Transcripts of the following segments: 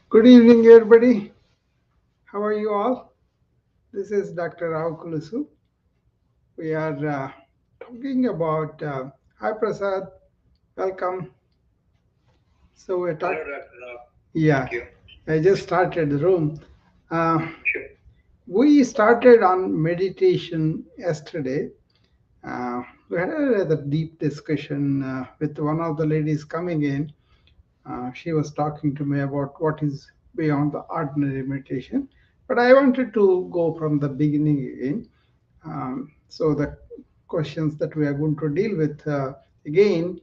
Good evening, everybody. How are you all? This is Dr. Rao Kulusu. We are talking about. Hi, Prasad. Welcome. So we're Hello, talking. Dr. Rao. Yeah, Thank you. I just started the room. Uh, we started on meditation yesterday. We had a rather deep discussion with one of the ladies coming in. She was talking to me about what is beyond the ordinary meditation. But I wanted to go from the beginning again. So the questions that we are going to deal with again,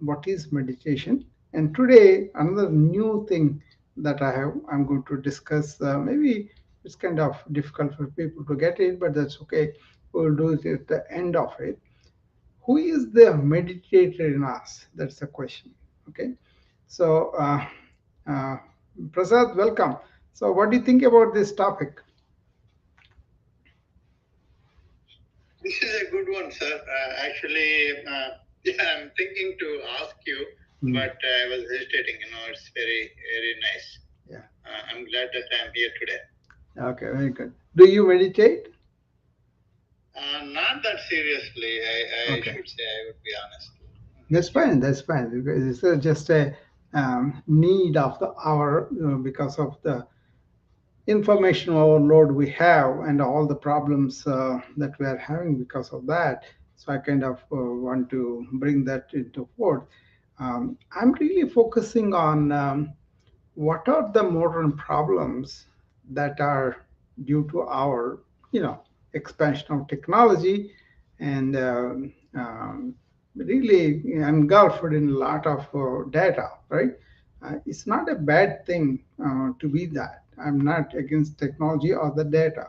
what is meditation? And today, another new thing that I'm going to discuss. Maybe it's kind of difficult for people to get it, but that's okay. We'll do it at the end of it. Who is the meditator in us? That's the question. Okay. So, uh, Prasad, welcome. So, what do you think about this topic? This is a good one, sir. Yeah, I'm thinking to ask you, Hmm. but I was hesitating. It's very, very nice. Yeah. I'm glad that I'm here today. Okay, very good. Do you meditate? Not that seriously, I Okay, should say, I would be honest that's with you. fine. That's fine because it's just a need of the hour because of the information overload we have and all the problems that we are having because of that. So I kind of want to bring that into forth. I'm really focusing on what are the modern problems that are due to our, expansion of technology and really engulfed in a lot of data, right? It's not a bad thing to be that. I'm not against technology or the data,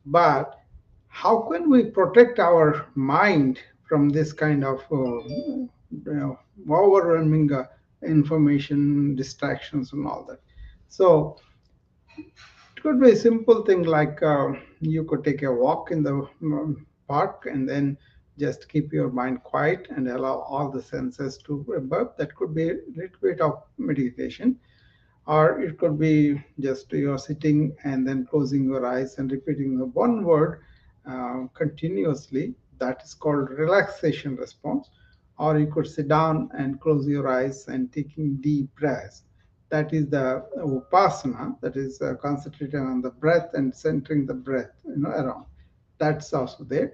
but how can we protect our mind from this kind of overwhelming information, distractions, and all that? So it could be a simple thing like you could take a walk in the park and then just keep your mind quiet and allow all the senses to absorb. That could be a little bit of meditation, or it could be just you're sitting and then closing your eyes and repeating the one word continuously. That is called relaxation response. Or you could sit down and close your eyes and taking deep breaths. That is the upasana, that is concentrating on the breath and centering the breath around. That's also there.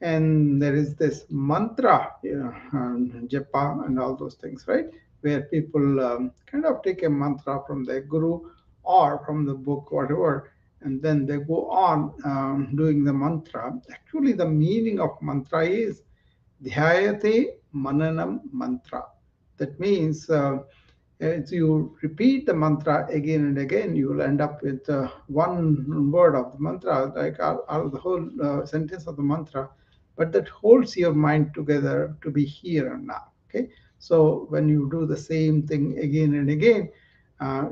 And there is this mantra, japa and all those things, right? Where people kind of take a mantra from their guru or from the book, whatever, and then they go on doing the mantra. Actually, the meaning of mantra is dhyayate mananam mantra. That means as you repeat the mantra again and again, you will end up with one word of the mantra, like the whole sentence of the mantra, but that holds your mind together to be here and now. Okay, so when you do the same thing again and again,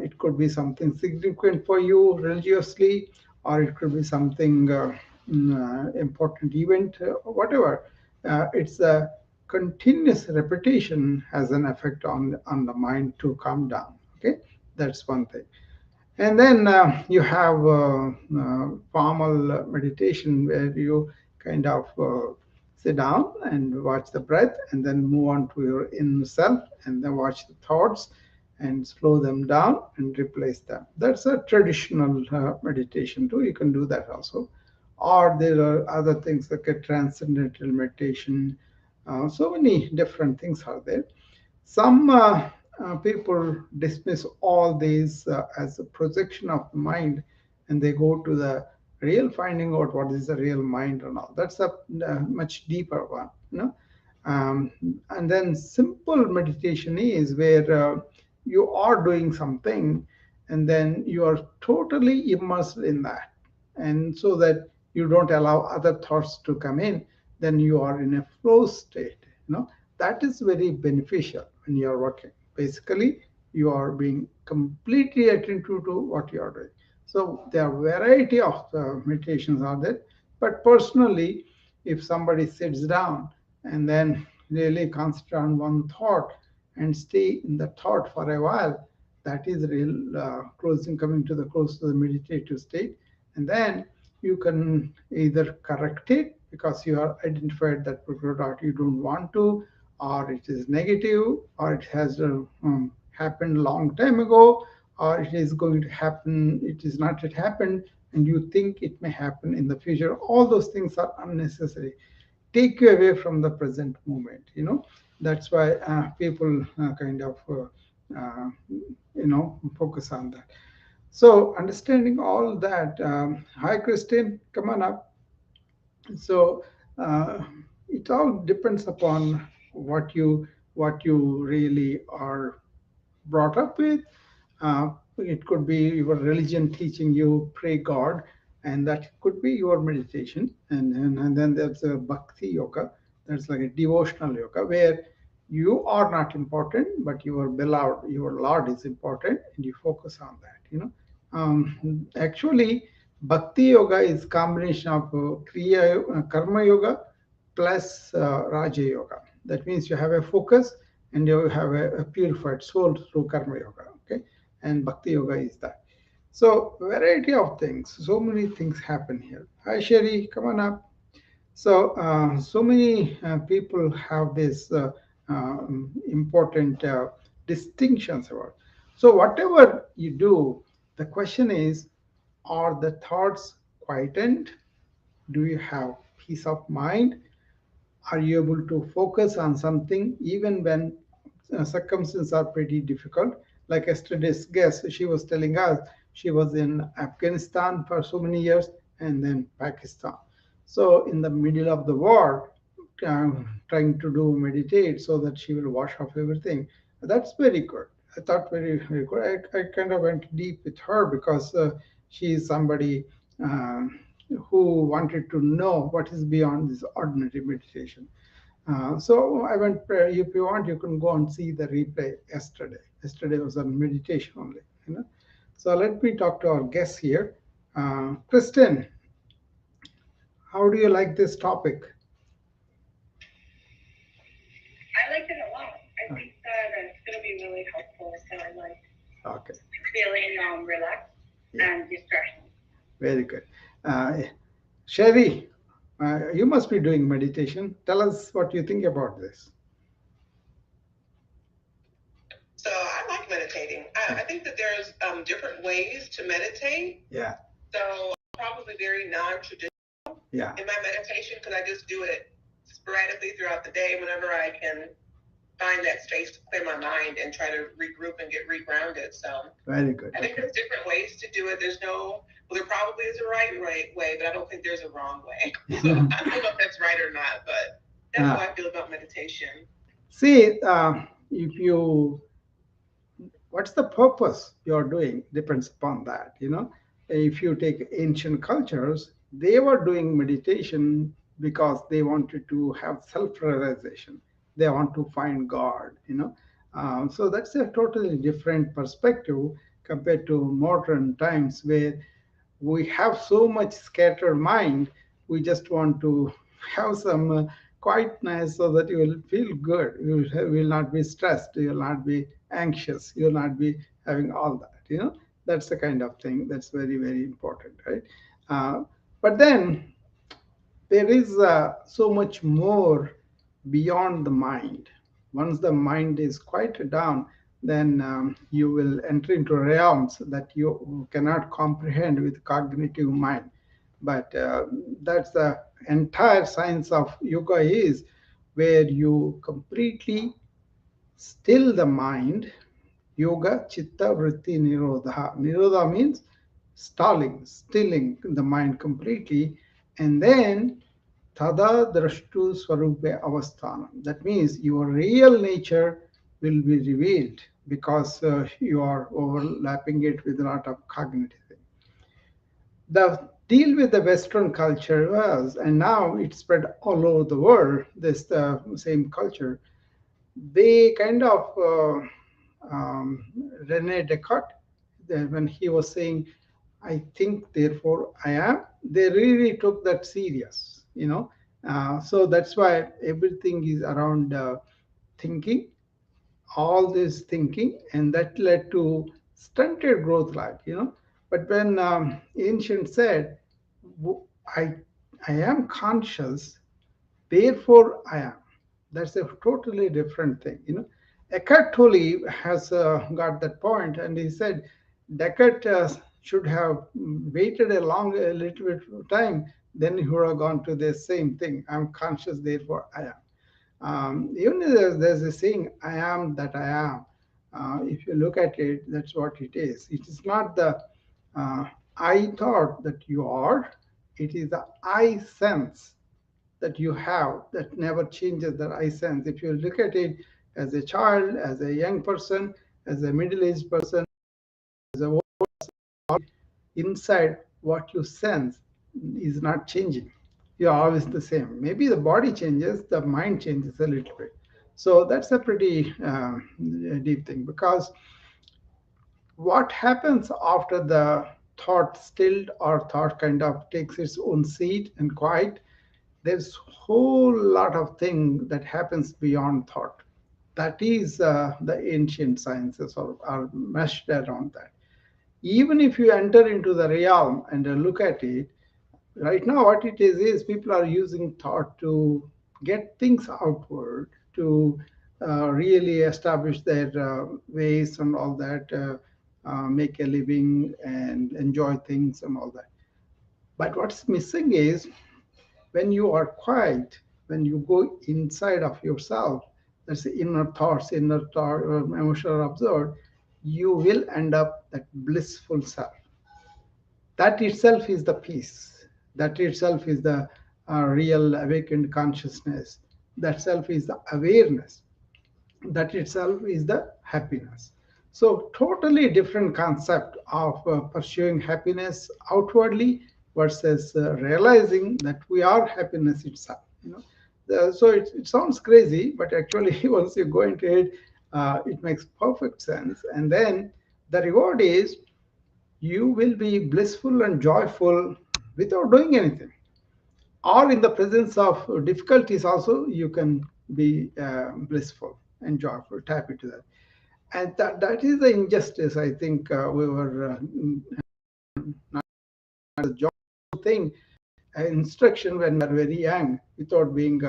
it could be something significant for you religiously, or it could be something important event, whatever. It's a continuous repetition has an effect on the mind to calm down. Okay, that's one thing. And then you have formal meditation where you kind of sit down and watch the breath and then move on to your inner self and then watch the thoughts and slow them down and replace them. That's a traditional meditation too. You can do that also. Or there are other things like a transcendental meditation. So many different things are there. Some people dismiss all these as a projection of the mind, and they go to the real finding out what is the real mind and all. That's a much deeper one, Um, and then simple meditation is where you are doing something, and then you are totally immersed in that, and so that you don't allow other thoughts to come in. Then you are in a flow state. That is very beneficial when you are working. Basically, you are being completely attentive to what you are doing. So there are variety of meditations are there, but personally, if somebody sits down and then really concentrate on one thought and stay in the thought for a while, that is real closing, coming to the close to the meditative state. And then you can either correct it because you are identified that particular thought you don't want to, or it is negative, or it has happened long time ago, or it is going to happen, it is not yet happened, and you think it may happen in the future. All those things are unnecessary, take you away from the present moment. That's why people kind of focus on that. So understanding all that, hi Christine, come on up. So uh, it all depends upon what you really are brought up with. It could be your religion teaching you pray God, and that could be your meditation. And then there's a bhakti yoga. That's like a devotional yoga where you are not important, but your beloved, your Lord is important, and you focus on that. Actually, bhakti yoga is combination of karma yoga plus raja yoga. That means you have a focus and you have a purified soul through karma yoga. Okay, and bhakti yoga is that. So variety of things, so many things happen here. Hi Sherry, come on up. So so many people have this important distinctions about. So whatever you do, the question is, are the thoughts quietened? Do you have peace of mind? Are you able to focus on something even when circumstances are pretty difficult? Like yesterday's guest, she was telling us she was in Afghanistan for so many years and then Pakistan. So, in the middle of the war, trying to do meditate so that she will wash off everything. That's very good. I thought very, very good. I kind of went deep with her because she is somebody uh, who wanted to know what is beyond this ordinary meditation. So I went. If you want, you can go and see the replay yesterday. Yesterday was on meditation only. So let me talk to our guests here. Kristen, how do you like this topic? I liked it a lot. I think that it's going to be really helpful. So I like Okay. feeling relaxed Yeah. and distraction. Very good. Uh, Sherry, you must be doing meditation. Tell us what you think about this. So I like meditating. I think that there's different ways to meditate. Yeah. So I'm probably very non-traditional Yeah. in my meditation because I just do it sporadically throughout the day whenever I can find that space to clear my mind and try to regroup and get regrounded. So Very good. I think Okay. there's different ways to do it. There's no, well, there probably is a right way, but I don't think there's a wrong way. So I don't know if that's right or not, but that's how I feel about meditation. See, if you what's the purpose you're doing depends upon that. If you take ancient cultures, they were doing meditation because they wanted to have self-realization. They want to find God. So that's a totally different perspective compared to modern times where we have so much scattered mind. We just want to have some quietness so that you will feel good. You will not be stressed, you will not be anxious, you will not be having all that. That's the kind of thing that's very, very important, right? But then there is so much more beyond the mind. Once the mind is quieted down, then you will enter into realms that you cannot comprehend with cognitive mind. But that's the entire science of yoga is where you completely still the mind. Yoga chitta vritti nirodha. Nirodha means stalling, stilling the mind completely, and then tada drashtu swarupe avasthanam. That means your real nature will be revealed because you are overlapping it with a lot of cognitive thing. The deal with the Western culture was, and now it's spread all over the world, this same culture. They kind of Rene Descartes, when he was saying, "I think, therefore I am," they really took that serious. So that's why everything is around thinking, all this thinking, and that led to stunted growth life. But when ancient said, I, I am conscious, therefore I am. That's a totally different thing. Eckhart Tolle has got that point, and he said Descartes should have waited a little bit of time, then he would have gone to the same thing. I'm conscious, therefore I am. Even there's a saying, I am that I am. If you look at it, that's what it is. It is not the uh, I thought that you are, it is the I sense that you have that never changes, that I sense. If you look at it as a child, as a young person, as a middle aged person, as a inside, what you sense is not changing. You're always the same. Maybe the body changes, the mind changes a little bit. So that's a pretty deep thing, because what happens after the thought stilled or thought kind of takes its own seat and quiet, there's whole lot of thing that happens beyond thought. That is the ancient sciences are meshed around that. Even if you enter into the realm and look at it, right now what it is people are using thought to get things outward, to really establish their ways and all that, make a living and enjoy things and all that. But what's missing is, when you are quiet, when you go inside of yourself, that's the inner thought, emotional observed, you will end up that blissful self. That itself is the peace. That itself is the real awakened consciousness. That self is the awareness. That itself is the happiness. So totally different concept of pursuing happiness outwardly versus realizing that we are happiness itself. So it sounds crazy, but actually once you go into it, it makes perfect sense. And then the reward is, you will be blissful and joyful without doing anything, or in the presence of difficulties also you can be blissful and joyful. Tap into that. And that is the injustice, I think. We were the joy thing, instruction when we are very young, without being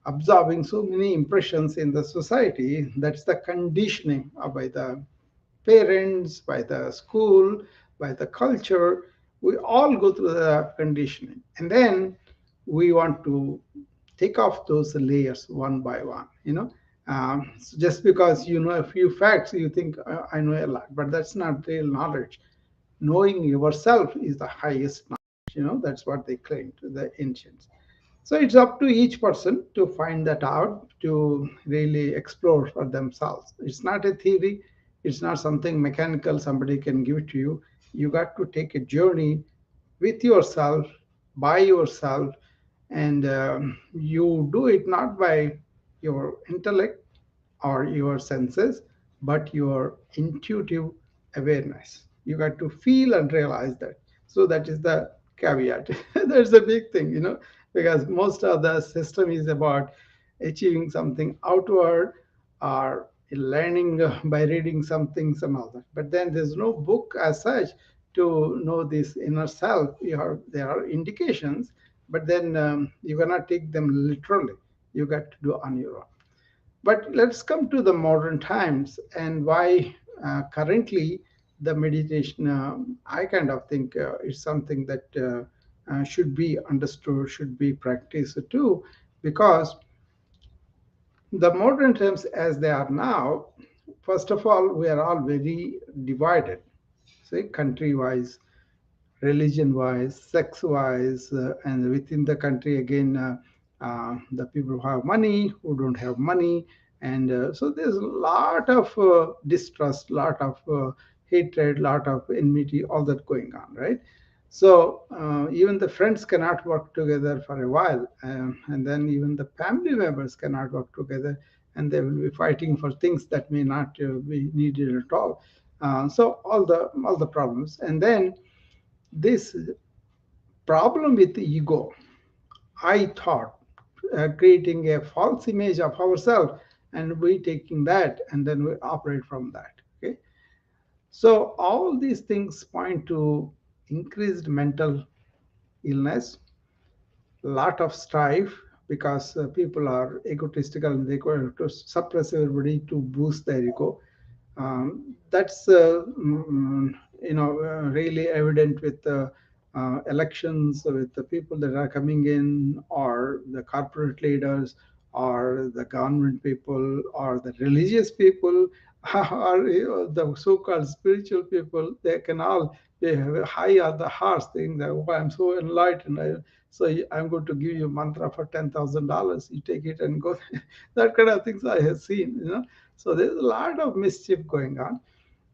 absorbing so many impressions in the society. That's the conditioning by the parents, by the school, by the culture. We all go through the conditioning. And then we want to take off those layers one by one. So just because you know a few facts, you think, I know a lot, but that's not real knowledge. Knowing yourself is the highest knowledge. That's what they claim to the ancients. So it's up to each person to find that out, to really explore for themselves. It's not a theory, it's not something mechanical somebody can give it to you. You got to take a journey with yourself, by yourself, and you do it not by your intellect or your senses, but your intuitive awareness. You got to feel and realize that. So that is the caveat. That's a big thing, because most of the system is about achieving something outward, or learning by reading some things and all that. But then there's no book as such to know this inner self. There are indications, but then you cannot take them literally. You got to do on your own. But let's come to the modern times and why currently the meditation, I kind of think is something that should be understood, should be practiced too, because the modern times as they are now, first of all, we are all very divided, say, country wise, religion wise, sex wise, and within the country again, the people who have money, who don't have money. And so there's a lot of distrust, lot of hatred, lot of enmity, all that going on, right? So even the friends cannot work together for a while, and then even the family members cannot work together, and they will be fighting for things that may not be needed at all. So all the problems, and then this problem with the ego, I thought, creating a false image of ourselves, and we taking that and then we operate from that. Okay. So all these things point to increased mental illness, lot of strife, because people are egotistical and they go to suppress everybody to boost their ego. That's really evident with the elections, with the people that are coming in, or the corporate leaders, or the government people, or the religious people, or the so-called spiritual people. They can all be high on the horse, thinking that, oh, I'm so enlightened. So I'm going to give you mantra for $10,000. You take it and go. That kind of things I have seen. So there's a lot of mischief going on.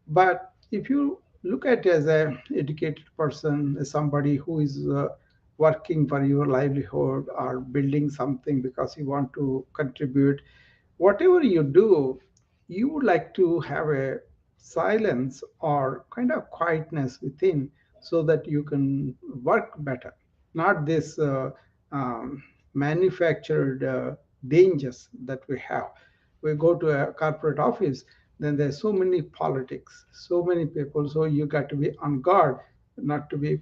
But if you look at it as a educated person, as somebody who is working for your livelihood or building something because you want to contribute, whatever you do, you would like to have a silence or kind of quietness within so that you can work better. Not this manufactured dangers that we have. We go to a corporate office, then there's so many politics, so many people, so you got to be on guard not to be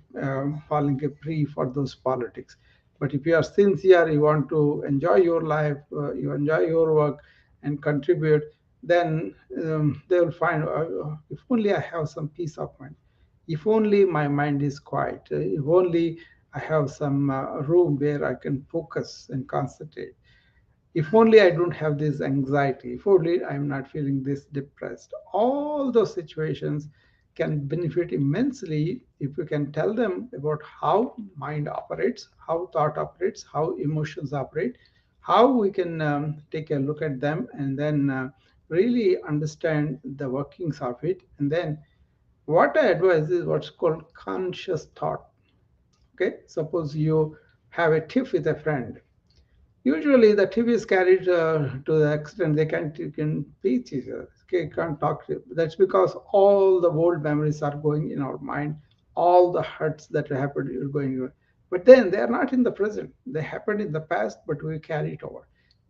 falling a prey for those politics. But if you are sincere, you want to enjoy your life, you enjoy your work and contribute, then they will find, if only I have some peace of mind, if only my mind is quiet, if only I have some room where I can focus and concentrate, if only I don't have this anxiety, if only I'm not feeling this depressed. All those situations can benefit immensely if you can tell them about how mind operates, how thought operates, how emotions operate, how we can take a look at them, and then really understand the workings of it. And then what I advise is what's called conscious thought. Okay, suppose you have a tiff with a friend. Usually, the TV is carried to the extent they can't you can reach each other. Okay, can't talk. That's because all the old memories are going in our mind. All the hurts that happened are going. But then they are not in the present. They happened in the past, but we carry it over.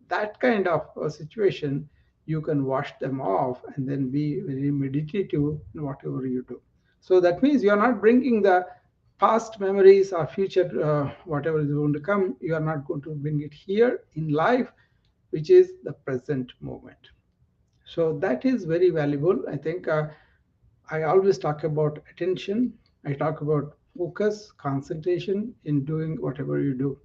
That kind of situation, you can wash them off and then be very meditative in whatever you do. So that means you are not bringing the past memories or future whatever is going to come, you are not going to bring it here in life, which is the present moment. So that is very valuable, I think. I always talk about attention, I talk about focus, concentration in doing whatever you do.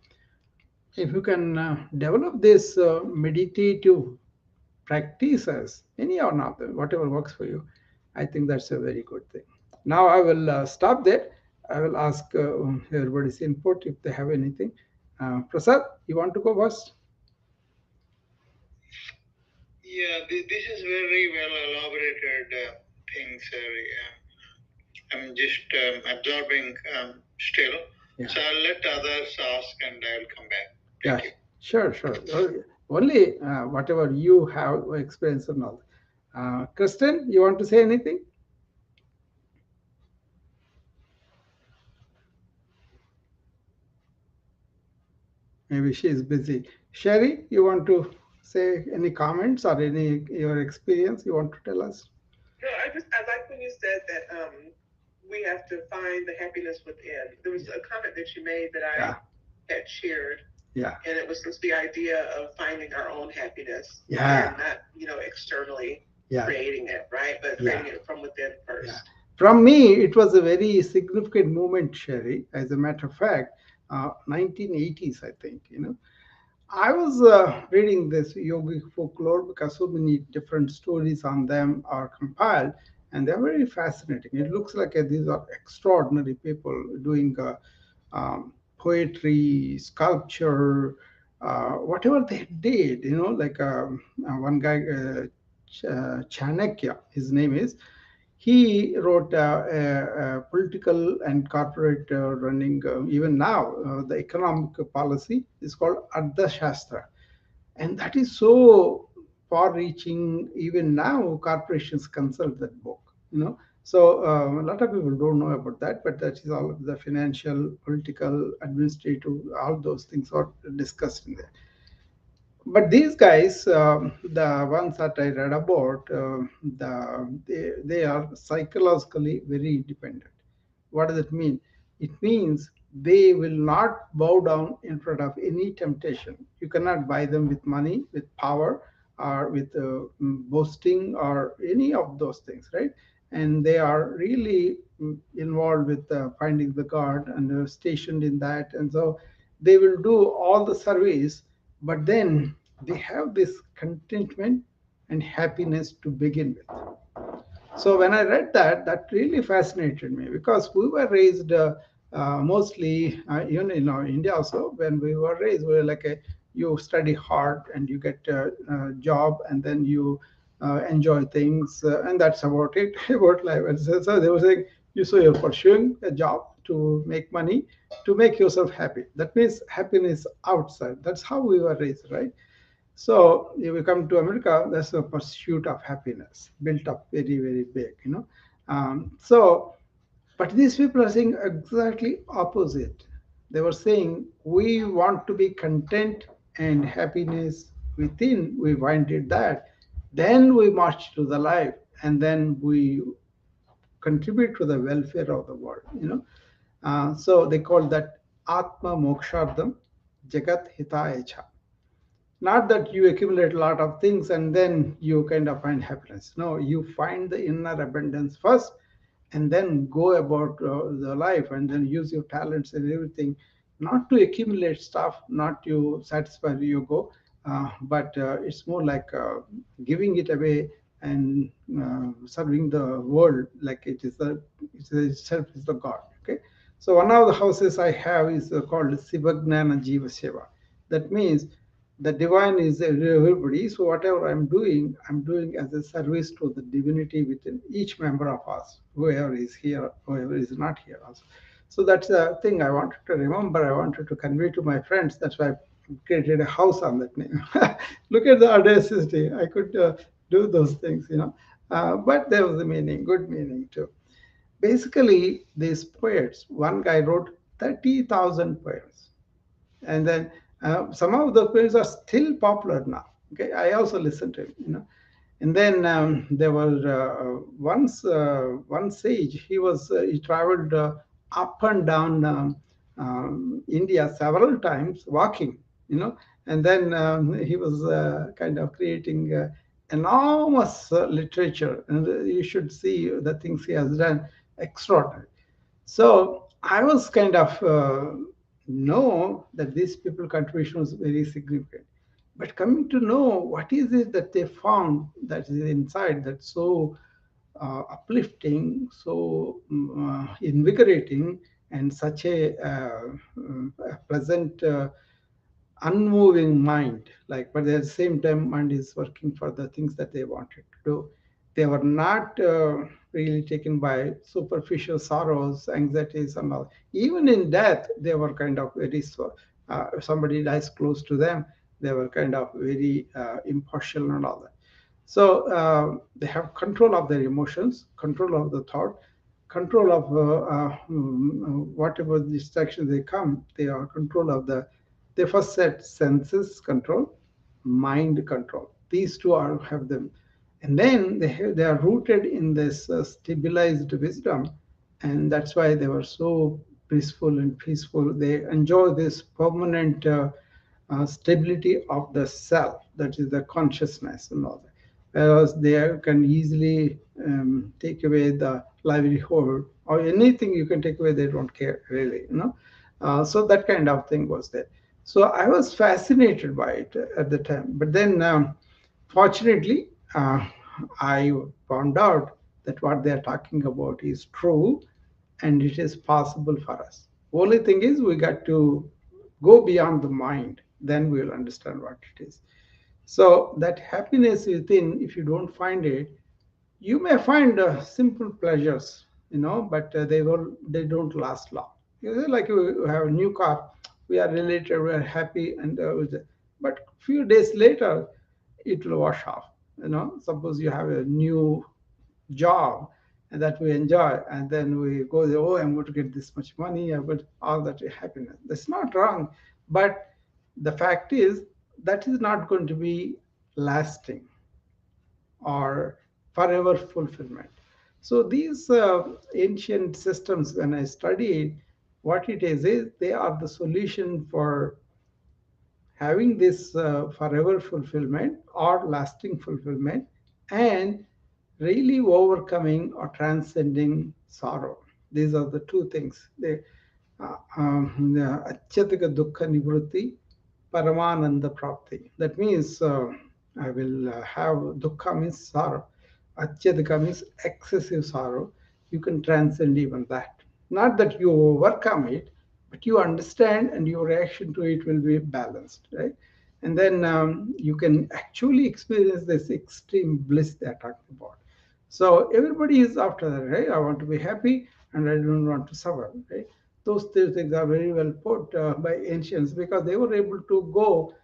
If you can develop this meditative practices, any or not, whatever works for you, I think that's a very good thing. Now I will stop there. I will ask everybody's input if they have anything. Prasad, you want to go first? Yeah, this is very well elaborated thing, sir. I'm just absorbing still. Yeah. So I'll let others ask and I'll come back. Yeah, Thank you. sure, sure. Only whatever you have experience and all. Kristen, you want to say anything? Maybe she is busy. Sherry, you want to say any comments or any your experience you want to tell us? No, I like when you said that we have to find the happiness within. There was a comment that you made that Yeah, I had shared, yeah, and it was just the idea of finding our own happiness yeah, and not, externally yeah, creating it, right? But yeah. creating it from within first. Yeah. From me, it was a very significant moment, Sherry. As a matter of fact, 1980s, I think. I was reading this yogic folklore because so many different stories on them are compiled, and they're very fascinating. It looks like these are extraordinary people doing poetry, sculpture, whatever they did. Like one guy, Chanakya, his name is. He wrote a political and corporate running, even now, the economic policy is called Ardha Shastra. And that is so far reaching, even now, corporations consult that book, So a lot of people don't know about that, but that is all of the financial, political, administrative, all those things are discussed in there. But these guys, the ones that I read about, they are psychologically very independent. What does it mean? It means they will not bow down in front of any temptation. You cannot buy them with money, with power, or with boasting, or any of those things, right? And they are really involved with finding the God and stationed in that. And so they will do all the service, but then they have this contentment and happiness to begin with. So when I read that, that really fascinated me because we were raised mostly, even in India also. When we were raised, we were like you study hard and you get a job, and then you enjoy things, and that's about it about life. And so they were saying, you're pursuing a job to make money, to make yourself happy. That means happiness outside. That's how we were raised, right? So if we come to America, that's a pursuit of happiness built up very, very big. So, but these people are saying exactly opposite. They were saying we want to be content and happiness within. We wanted that. Then we march to the life, and then we contribute to the welfare of the world. So they call that Atma Mokshardham Jagat Hitaya. Not that you accumulate a lot of things and then you kind of find happiness. No, you find the inner abundance first, and then go about the life, and then use your talents and everything, not to accumulate stuff, not to satisfy your ego, but it's more like giving it away and serving the world like it is the it's itself is the God. Okay, so one of the houses I have is called Sivagnana Jiva Seva. That means the divine is everybody. So whatever I'm doing as a service to the divinity within each member of us, whoever is here, whoever is not here also. So that's the thing I wanted to remember. I wanted to convey to my friends. That's why I created a house on that name. Look at the audacity. I could do those things. But there was a meaning, good meaning too. Basically, these poets, one guy wrote 30,000 poems, and then some of the films are still popular now. Okay, I also listen to him. And then there was once one sage. He traveled up and down India several times walking. You know, and then he was kind of creating enormous literature, and you should see the things he has done, extraordinary. So I was kind of know that these people contribution was very significant. But coming to know what is it that they found that is inside that's so uplifting, so invigorating, and such a pleasant, unmoving mind, like, but at the same time mind is working for the things that they wanted to do. They were not really taken by superficial sorrows, anxieties, and all. Even in death they were kind of very somebody dies close to them, they were kind of very impartial and all that. So they have control of their emotions, control of the thought, control of whatever distractions they come. They are control of the. They first set senses control, mind control. These two are have them, and then they are rooted in this stabilized wisdom, and that's why they were so peaceful and peaceful. They enjoy this permanent stability of the self, that is the consciousness and all that. Whereas they can easily take away the livelihood or anything you can take away, they don't care really. So that kind of thing was there. So I was fascinated by it at the time. But then, fortunately, I found out that what they are talking about is true and it is possible for us. Only thing is, we got to go beyond the mind, then we will understand what it is. So, that happiness within, if you don't find it, you may find simple pleasures, but they don't last long. Like you have a new car, we are related, we are happy, and but few days later, it will wash off. Suppose you have a new job and that we enjoy, and then we go there, oh, I'm going to get this much money, I got all that happiness. That's not wrong, but the fact is that is not going to be lasting or forever fulfillment. So these ancient systems, when I studied, what it is they are the solution for having this forever fulfillment or lasting fulfillment, and really overcoming or transcending sorrow. These are the two things. Achyataka dukkha nivrutti, paramananda prapti. That means I will have dukkha means sorrow. Achyataka means excessive sorrow. You can transcend even that. Not that you overcome it, but you understand and your reaction to it will be balanced, right? And then you can actually experience this extreme bliss they're talking about. So everybody is after that, right? I want to be happy and I don't want to suffer, right? Those two things are very well put by ancients because they were able to go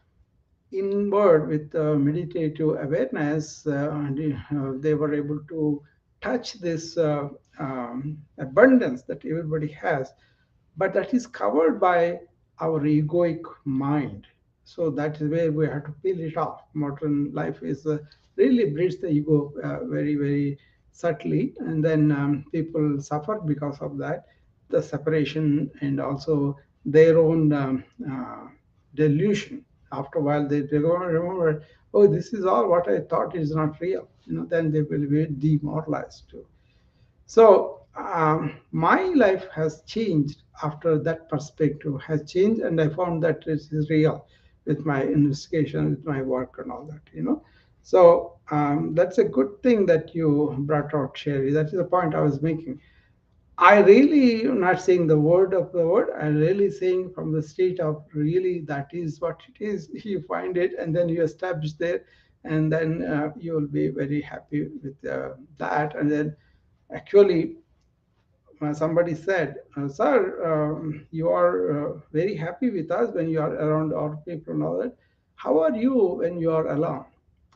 inward with meditative awareness, and they were able to touch this abundance that everybody has, but that is covered by our egoic mind. So that is where we have to peel it off. Modern life is really breeds the ego very, very subtly, and then people suffer because of that, the separation, and also their own delusion. After a while, they remember, oh, this is all what I thought is not real. Then they will be demoralized too. So my life has changed after that perspective has changed, and I found that it is real with my investigation, with my work, and all that. So that's a good thing that you brought out, Sherry. That is the point I was making. I really am not saying the word of the word. I'm really saying from the state of really that is what it is. You find it and then you establish there, and then you will be very happy with that. And then actually somebody said, "Sir, you are very happy with us when you are around our people and all that. How are you when you are alone?"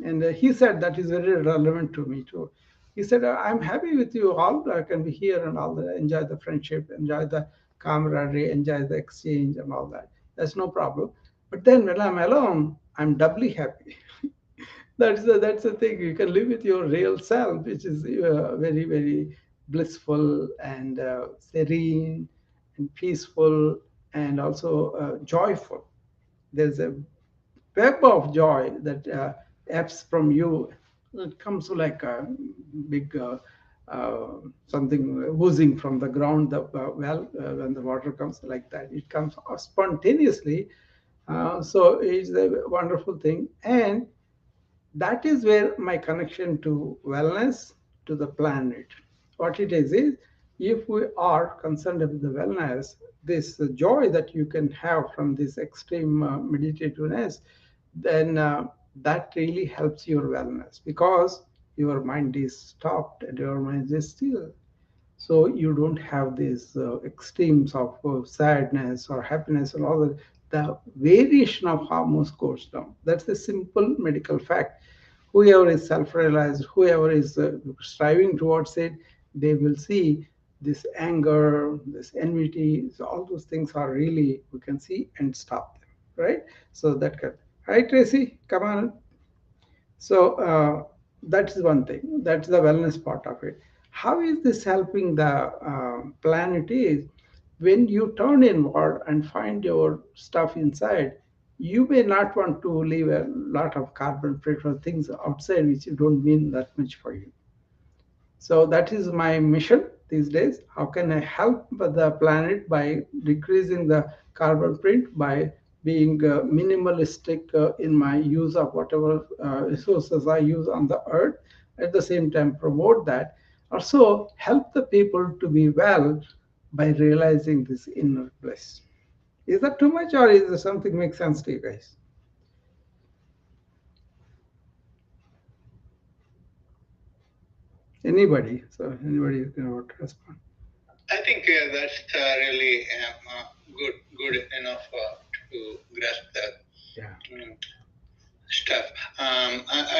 And he said that is very relevant to me too. He said, "I'm happy with you all. I can be here and all that. Enjoy the friendship, enjoy the camaraderie, enjoy the exchange and all that. That's no problem. But then when I'm alone, I'm doubly happy." That's the thing. You can live with your real self, which is very, very blissful and serene and peaceful and also joyful. There's a web of joy that ebbs from you. It comes like a big something oozing from the ground. The well, when the water comes like that, it comes spontaneously. So it's a wonderful thing, and that is where my connection to wellness, to the planet. What it is if we are concerned with the wellness, this joy that you can have from this extreme meditativeness, then that really helps your wellness because your mind is stopped and your mind is still. So you don't have these extremes of sadness or happiness and all that. The variation of hormones goes down. That's a simple medical fact. Whoever is self-realized, whoever is striving towards it, they will see this anger, this enmity. So all those things are really we can see and stop them, right? So that can. Right, Tracy, come on. So that's one thing. That's the wellness part of it. How is this helping the planet? Is when you turn inward and find your stuff inside, you may not want to leave a lot of carbon plate or things outside which don't mean that much for you. So that is my mission these days. How can I help the planet by decreasing the carbon print, by being minimalistic in my use of whatever resources I use on the earth, at the same time promote that. Also help the people to be well by realizing this inner bliss. Is that too much or is there something make sense to you guys? Anybody? So anybody can respond. I think that's really good enough to grasp that Yeah. mm, stuff.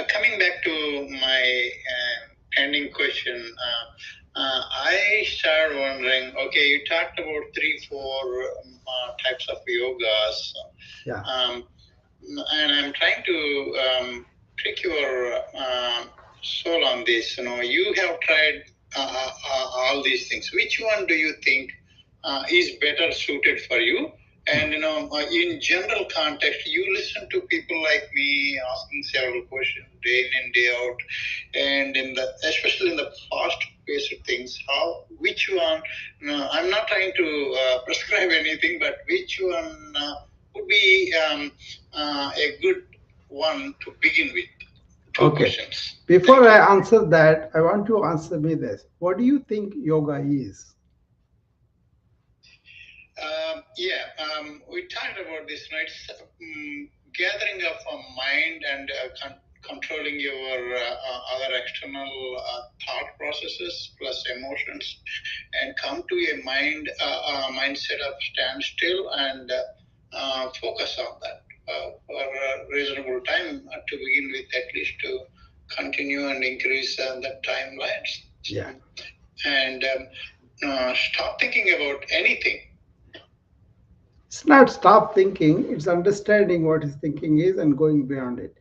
Coming back to my pending question, I started wondering. Okay, you talked about three, four types of yogas. Yeah. Um, and I'm trying to trick your soul on this. You have tried all these things. Which one do you think is better suited for you? And in general context, you listen to people like me asking several questions day in and day out, and especially in the fast-paced things, which one? No, I'm not trying to prescribe anything, but which one would be a good one to begin with? Two Okay. questions. Before I answer that, I want you to answer me this. What do you think yoga is? Yeah, we talked about this, right? Gathering of a mind and controlling your other external thought processes plus emotions, and come to a mindset of stand still and focus on that for a reasonable time to begin with, at least to continue and increase the timelines. Yeah. And stop thinking about anything. It's not stop thinking, it's understanding what his thinking is and going beyond it.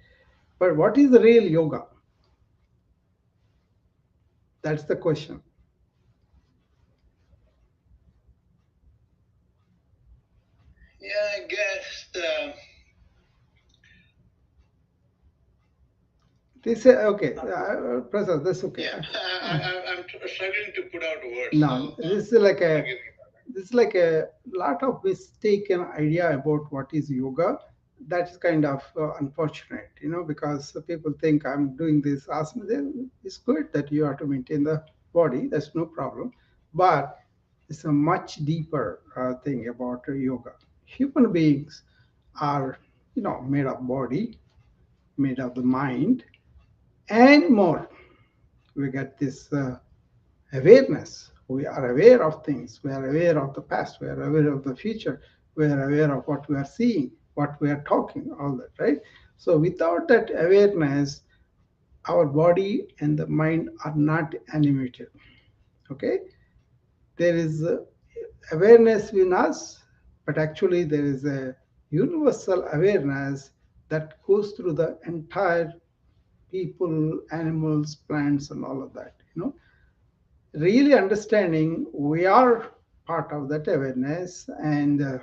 But what is the real yoga? That's the question. Yeah, I guess. This okay, Prasad, that's okay. Yeah, I'm struggling to put out words. No, So this is like a forgive me for that. this is like a lot of mistaken idea about what is yoga. That's kind of unfortunate, because people think I'm doing this asana. It's good that you have to maintain the body. That's no problem, but it's a much deeper thing about yoga. Human beings are, made of body, made of the mind, and more. We get this awareness. We are aware of things. We are aware of the past. We are aware of the future. We are aware of what we are seeing, what we are talking, all that, right? So without that awareness, our body and the mind are not animated. Okay? There is awareness in us, but actually there is a universal awareness that goes through the entire people, animals, plants, and all of that. Really understanding we are part of that awareness, and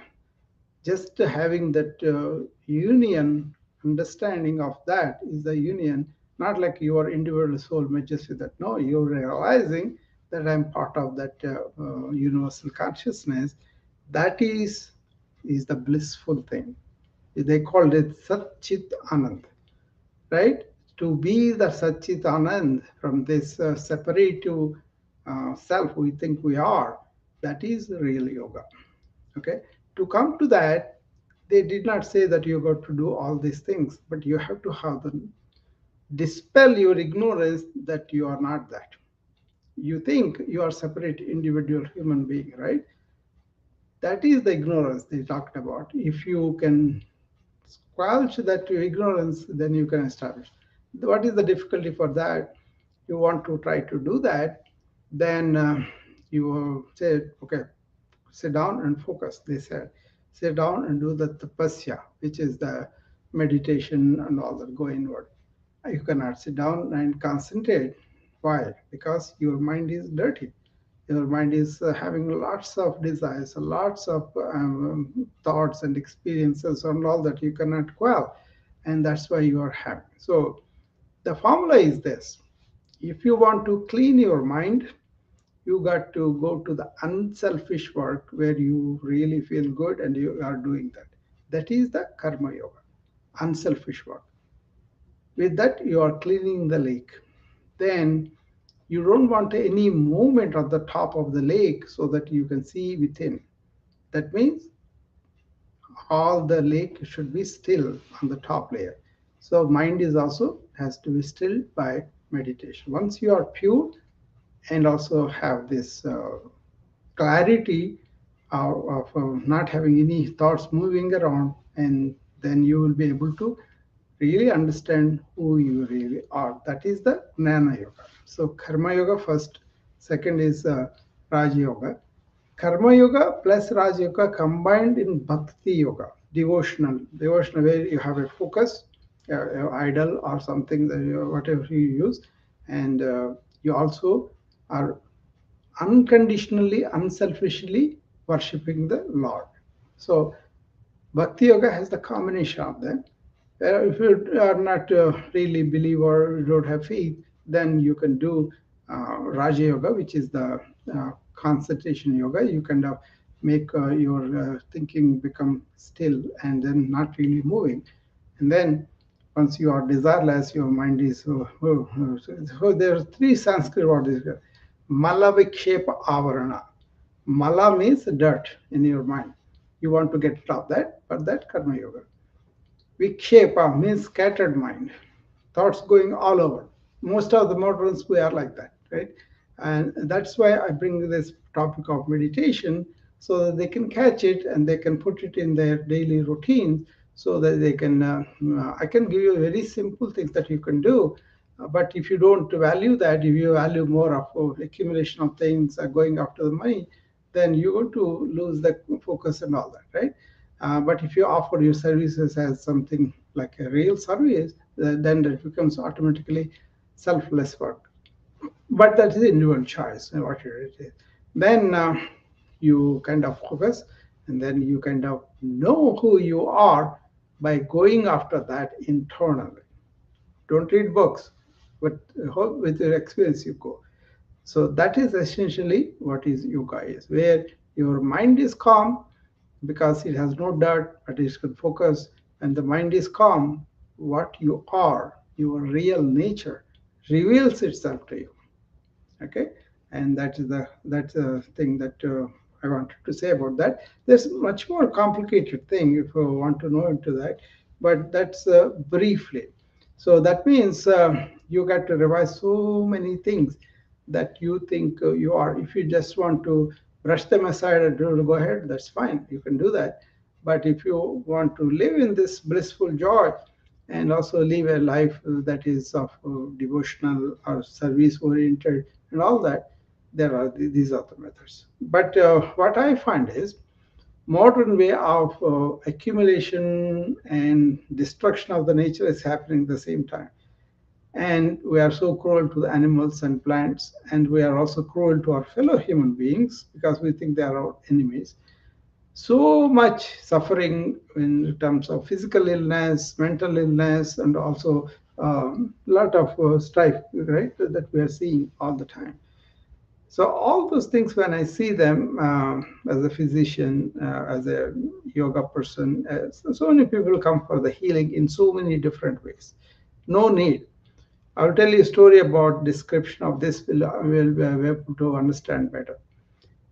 just having that union, understanding of that is the union, not like your individual soul merges with that. No, you're realizing that I'm part of that universal consciousness. That is the blissful thing. They called it Sat Chit Anand, right? To be the Satchit Anand from this separative self we think we are, that is real yoga. Okay? To come to that, they did not say that you got to do all these things, but you have to have the dispel your ignorance that you are not that. You think you are separate individual human being, right? That is the ignorance they talked about. If you can squelch that ignorance, then you can establish. What is the difficulty for that? You want to try to do that, then you say, okay, sit down and focus. They said, sit down and do the tapasya, which is the meditation and all that, go inward. You cannot sit down and concentrate. Why? Because your mind is dirty. Your mind is having lots of desires, lots of thoughts and experiences and all that you cannot quell. And that's why you are having. So the formula is this. If you want to clean your mind, you got to go to the unselfish work where you really feel good and you are doing that. That is the karma yoga, unselfish work. With that, you are cleaning the lake. Then you don't want any movement at the top of the lake so that you can see within. That means all the lake should be still on the top layer. So mind is also has to be still by meditation. Once you are pure and also have this clarity of not having any thoughts moving around, and then you will be able to really understand who you really are. That is the Jnana Yoga. So Karma Yoga first, second is Raja Yoga. Karma Yoga plus Raja Yoga combined in Bhakti Yoga. devotional where you have a focus, idol or something that you, whatever you use, and you also are unconditionally, unselfishly worshiping the Lord. So Bhakti Yoga has the combination of them. If you are not really believer, you don't have faith, then you can do Raja Yoga, which is the concentration yoga. You kind of make your thinking become still and then not really moving. And then once you are desireless, your mind is. So there are three Sanskrit words. Mala Vikshepa Avarana. Mala means dirt in your mind. You want to get rid of that, but that Karma Yoga. Vikshepa means scattered mind, thoughts going all over. Most of the moderns we are like that, right? And that's why I bring this topic of meditation so that they can catch it and they can put it in their daily routine so that they can. I can give you very simple things that you can do. But if you don't value that, if you value more of accumulation of things, going after the money, then you're going to lose the focus and all that, right? But if you offer your services as something like a real service, then it becomes automatically selfless work. But that is individual choice, what it is. Then you kind of focus, and then you kind of know who you are by going after that internally. Don't read books, but with your experience you go. So that is essentially what is yoga is, where your mind is calm because it has no dirt, but it can focus, and the mind is calm. What you are, your real nature, reveals itself to you. Okay, and that's the thing that I wanted to say about that. There's much more complicated thing if you want to know into that, but that's briefly. So that means you got to revise so many things that you think you are. If you just want to brush them aside and go ahead, that's fine, you can do that. But if you want to live in this blissful joy and also live a life that is of devotional or service oriented and all that, these are the methods. But what I find is modern way of accumulation and destruction of the nature is happening at the same time, and we are so cruel to the animals and plants, and we are also cruel to our fellow human beings because we think they are our enemies. So much suffering in terms of physical illness, mental illness, and also a lot of strife, right, that we are seeing all the time. So all those things, when I see them as a physician, as a yoga person, so many people come for the healing in so many different ways. No need. I'll tell you a story about description of this. Will be able to understand better.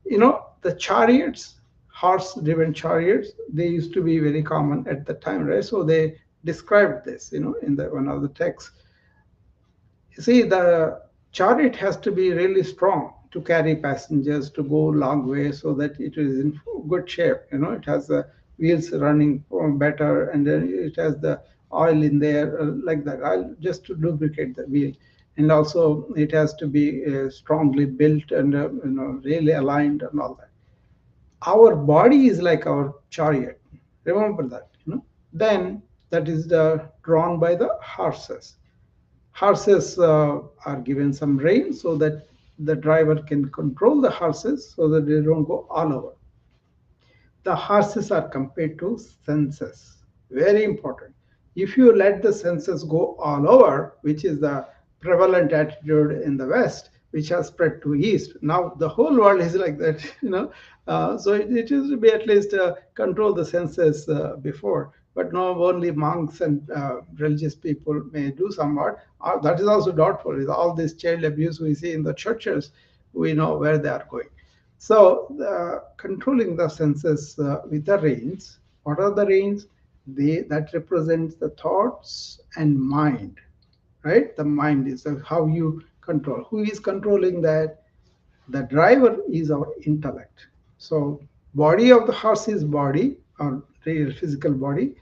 The chariots, horse-driven chariots, they used to be very common at the time, right? So they described this, in the one of the texts. You see, the chariot has to be really strong to carry passengers to go long way so that it is in good shape. It has the wheels running better, and then it has the oil in there like that. I'll just to lubricate the wheel, and also it has to be strongly built and really aligned and all that. Our body is like our chariot. Remember that. Then that is drawn by the horses. Horses are given some rein so that the driver can control the horses so that they don't go all over. The horses are compared to senses. Very important. If you let the senses go all over, which is the prevalent attitude in the West, which has spread to East, now the whole world is like that. So it used to be at least control the senses before, but now only monks and religious people may do somewhat. That is also doubtful. With all this child abuse we see in the churches, we know where they are going. So, controlling the senses with the reins. What are the reins? That represents the thoughts and mind, right? The mind is how you control. Who is controlling that? The driver is our intellect. So, body of the horse is body, our real physical body.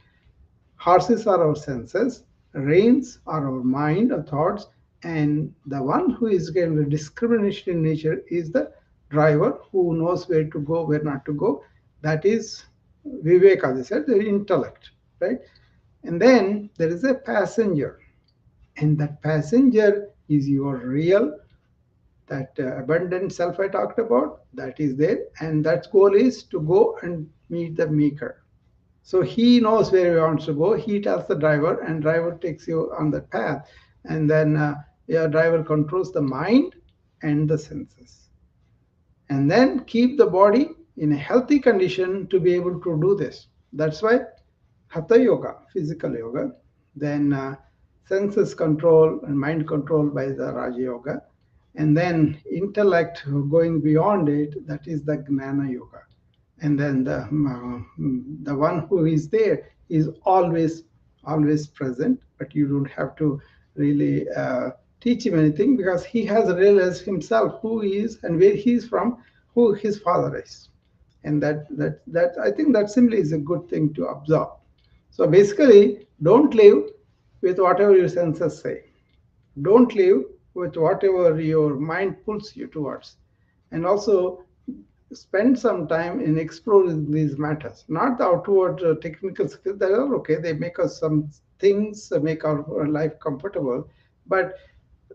Horses are our senses, reins are our mind or thoughts, and the one who is again the discrimination in nature is the driver who knows where to go, where not to go. That is Viveka, they said, the intellect, right? And then there is a passenger, and that passenger is your real, that abundant self I talked about, that is there, and that goal is to go and meet the maker. So he knows where he wants to go. He tells the driver, and driver takes you on that path. And then your driver controls the mind and the senses. And then keep the body in a healthy condition to be able to do this. That's why Hatha Yoga, physical yoga, then senses control and mind control by the Raja Yoga, and then intellect going beyond it, that is the Gnana Yoga. And then the one who is there is always present, but you don't have to really teach him anything, because he has realized himself who he is and where he is from, who his father is. And that I think that simply is a good thing to observe. So basically, don't live with whatever your senses say. Don't live with whatever your mind pulls you towards. And also spend some time in exploring these matters. Not the outward technical skills, that are okay, they make us some things, make our life comfortable. But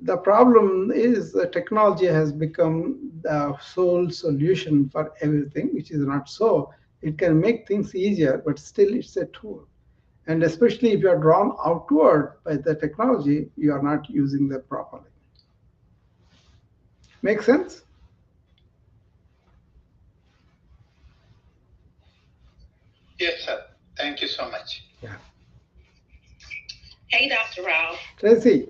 the problem is that technology has become the sole solution for everything, which is not so. It can make things easier, but still it's a tool. And especially if you are drawn outward by the technology, you are not using them properly. Make sense? Yes, sir. Thank you so much. Yeah. Hey, Dr. Rao. Tracy.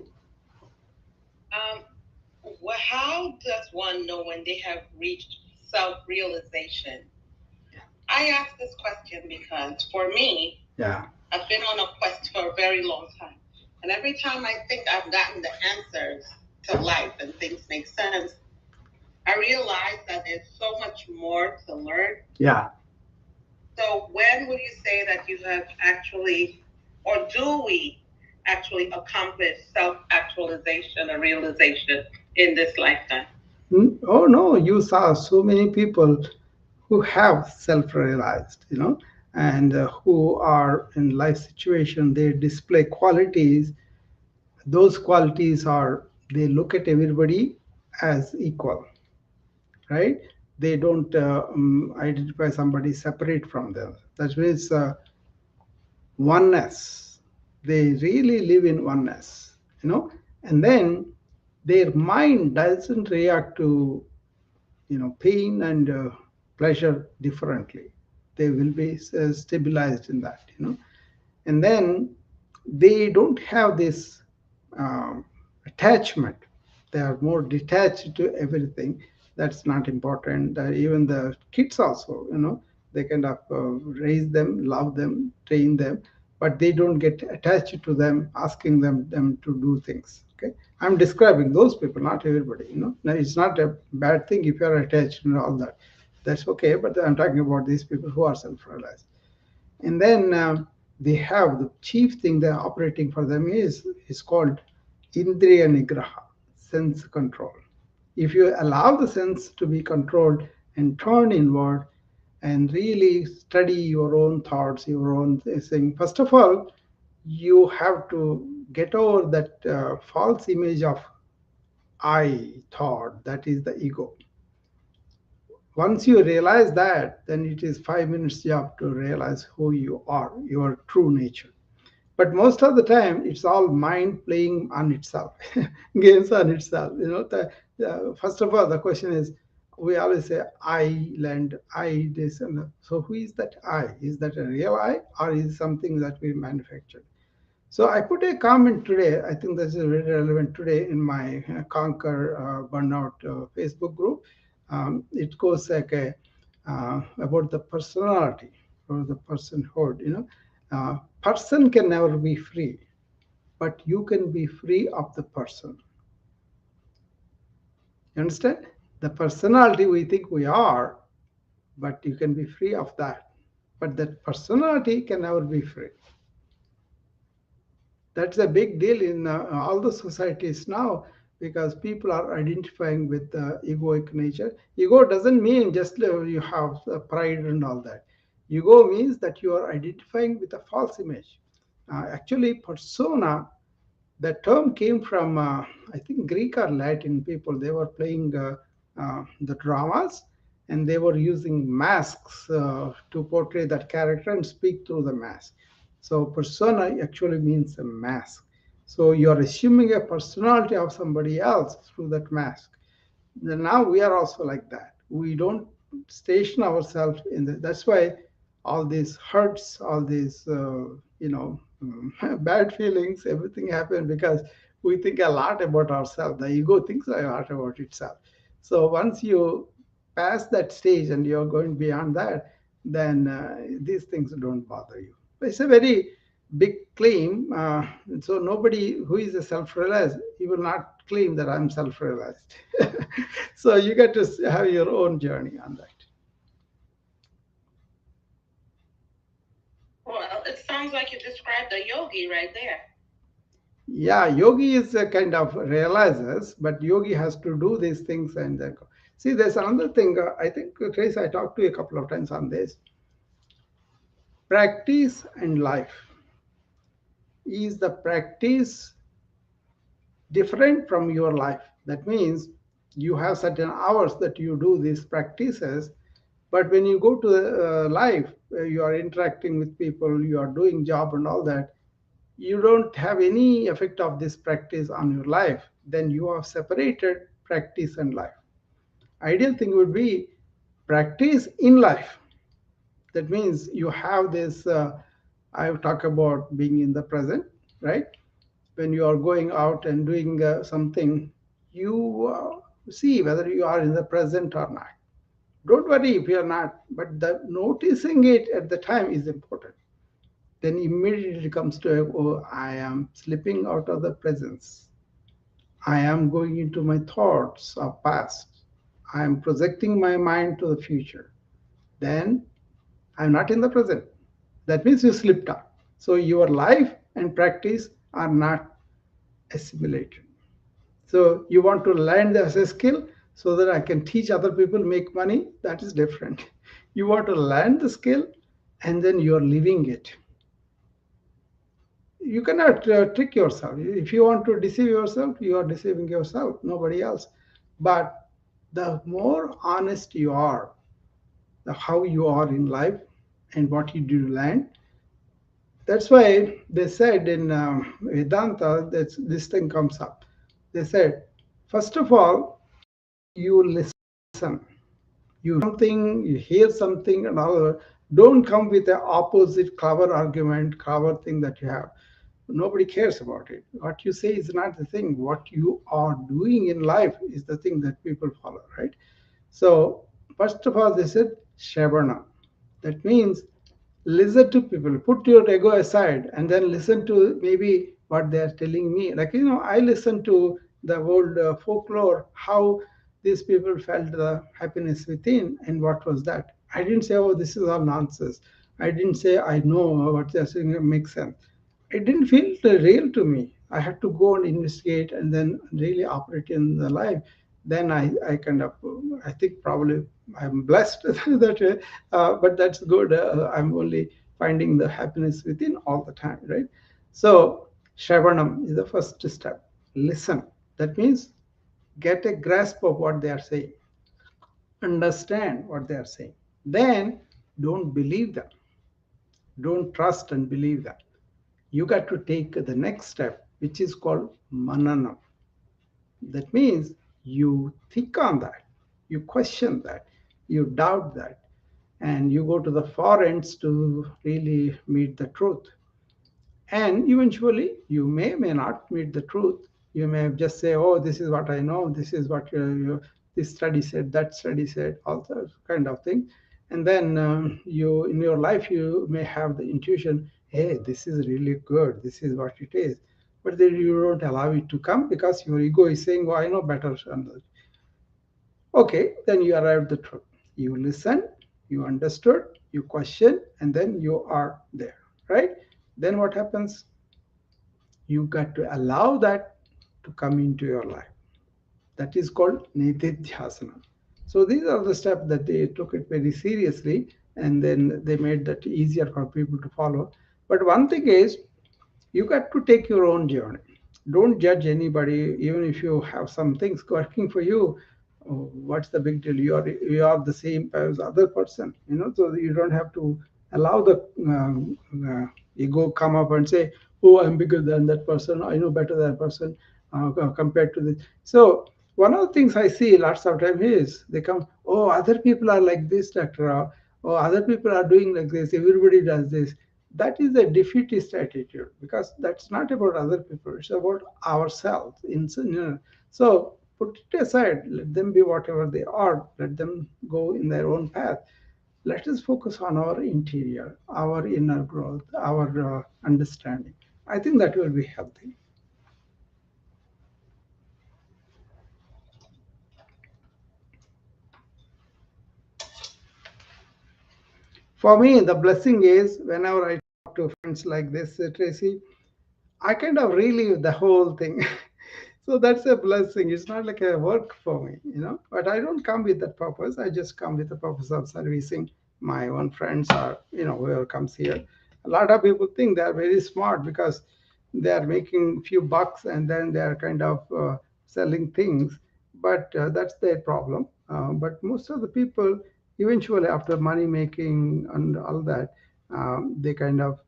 How does one know when they have reached self-realization? I ask this question because for me, Yeah. I've been on a quest for a very long time. And every time I think I've gotten the answers to life and things make sense, I realize that there's so much more to learn. Yeah. So when will you say that you have actually, or do we actually accomplish self-actualization or realization in this lifetime? Oh no, you saw so many people who have self-realized, and who are in life situation, they display qualities. Those qualities are, they look at everybody as equal, right? They don't identify somebody separate from them. That means oneness. They really live in oneness, and then their mind doesn't react to pain and pleasure differently. They will be stabilized in that, and then they don't have this attachment. They are more detached to everything. That's not important. Even the kids also, they kind of raise them, love them, train them, but they don't get attached to them, asking them to do things. Okay, I'm describing those people, not everybody. Now, it's not a bad thing if you are attached and all that. That's okay, but I'm talking about these people who are self-realized. And then they have the chief thing they're operating for them is called indriya nigraha, sense control. If you allow the sense to be controlled and turn inward and really study your own thoughts, your own thing, first of all, you have to get over that false image of I thought, that is the ego. Once you realize that, then it is 5 minutes job to realize who you are, your true nature. But most of the time, it's all mind playing on itself, games on itself. First of all, the question is, we always say I land, I this, and that. So who is that I? Is that a real I, or is it something that we manufactured? So I put a comment today. I think this is very relevant today in my Conquer Burnout Facebook group. It goes like about the personality or the personhood. Person can never be free, but you can be free of the person. You understand? The personality we think we are, but you can be free of that. But that personality can never be free. That's a big deal in all the societies now, because people are identifying with the egoic nature. Ego doesn't mean just you have pride and all that. Ego means that you are identifying with a false image. Actually, persona, the term came from, I think, Greek or Latin people. They were playing the dramas and they were using masks to portray that character and speak through the mask. So, persona actually means a mask. So, you are assuming a personality of somebody else through that mask. Then now we are also like that. We don't station ourselves in the, that's why all these hurts, all these bad feelings, everything happen because we think a lot about ourselves. The ego thinks a lot about itself. So once you pass that stage and you're going beyond that, then these things don't bother you. It's a very big claim. So nobody who is a self-realized, he will not claim that I'm self-realized. So you get to have your own journey on that. Well, it sounds like you described a yogi right there. Yeah, yogi is a kind of realizes, but yogi has to do these things and then go. See, there's another thing. I think, Trace, I talked to you a couple of times on this. Practice and life. Is the practice different from your life? That means you have certain hours that you do these practices, but when you go to life, you are interacting with people, you are doing job and all that, you don't have any effect of this practice on your life, then you have separated practice and life. Ideal thing would be practice in life. That means you have this, I talk about being in the present, right? When you are going out and doing something, you see whether you are in the present or not. Don't worry if you are not, but the noticing it at the time is important. Then immediately comes to, oh, I am slipping out of the presence. I am going into my thoughts of past. I am projecting my mind to the future. Then I'm not in the present. That means you slipped out. So your life and practice are not assimilated. So you want to learn as a skill so that I can teach other people make money. That is different. You want to learn the skill and then you're living it. You cannot trick yourself. If you want to deceive yourself, you are deceiving yourself, nobody else. But the more honest you are, the how you are in life and what you do learn. That's why they said in Vedanta that this thing comes up. They said, first of all, you listen. You something, you hear something, and all. Don't come with the opposite clever argument, clever thing that you have. Nobody cares about it. What you say is not the thing. What you are doing in life is the thing that people follow, right? So, first of all, they said Shravana. That means listen to people, put your ego aside, and then listen to maybe what they are telling me. Like, I listen to the old folklore, how these people felt the happiness within, and what was that. I didn't say, oh, this is all nonsense. I didn't say, I know what they're saying makes sense. It didn't feel real to me. I had to go and investigate and then really operate in the life. Then I kind of, I think probably I'm blessed that way, but that's good. I'm only finding the happiness within all the time, right? So, Shravanam is the first step. Listen. That means get a grasp of what they are saying, understand what they are saying. Then don't believe them, don't trust and believe them. You got to take the next step, which is called mananam. That means you think on that, you question that, you doubt that, and you go to the far ends to really meet the truth. And eventually, you may not meet the truth. You may just say, "Oh, this is what I know. This is what this study said. That study said." All that kind of thing. And then you, in your life, you may have the intuition, "Hey, this is really good. This is what it is." But then you don't allow it to come because your ego is saying, "Oh, I know better." Okay, then you arrive at the truth. You listen, you understood, you question, and then you are there, right? Then what happens? You got to allow that to come into your life. That is called nididhyasana. So these are the steps that they took it very seriously. and then they made that easier for people to follow. But one thing is, you got to take your own journey. Don't judge anybody, even if you have some things working for you. Oh, what's the big deal? You are the same as other person, so you don't have to allow the ego come up and say, oh, I'm bigger than that person, I know better than that person, compared to this. So one of the things I see lots of time is they come, oh, other people are like this, Dr. Rao. Oh, other people are doing like this, everybody does this. That is a defeatist attitude, because that's not about other people, it's about ourselves. So put it aside, let them be whatever they are, let them go in their own path. Let us focus on our interior, our inner growth, our understanding. I think that will be healthy. For me, the blessing is whenever I talk to friends like this, Tracy, I kind of relive the whole thing. So that's a blessing. It's not like a work for me. But I don't come with that purpose. I just come with the purpose of servicing my own friends, or whoever comes here. A lot of people think they are very smart because they are making few bucks and then they are kind of selling things. But that's their problem. But most of the people, eventually, after money making and all that, they kind of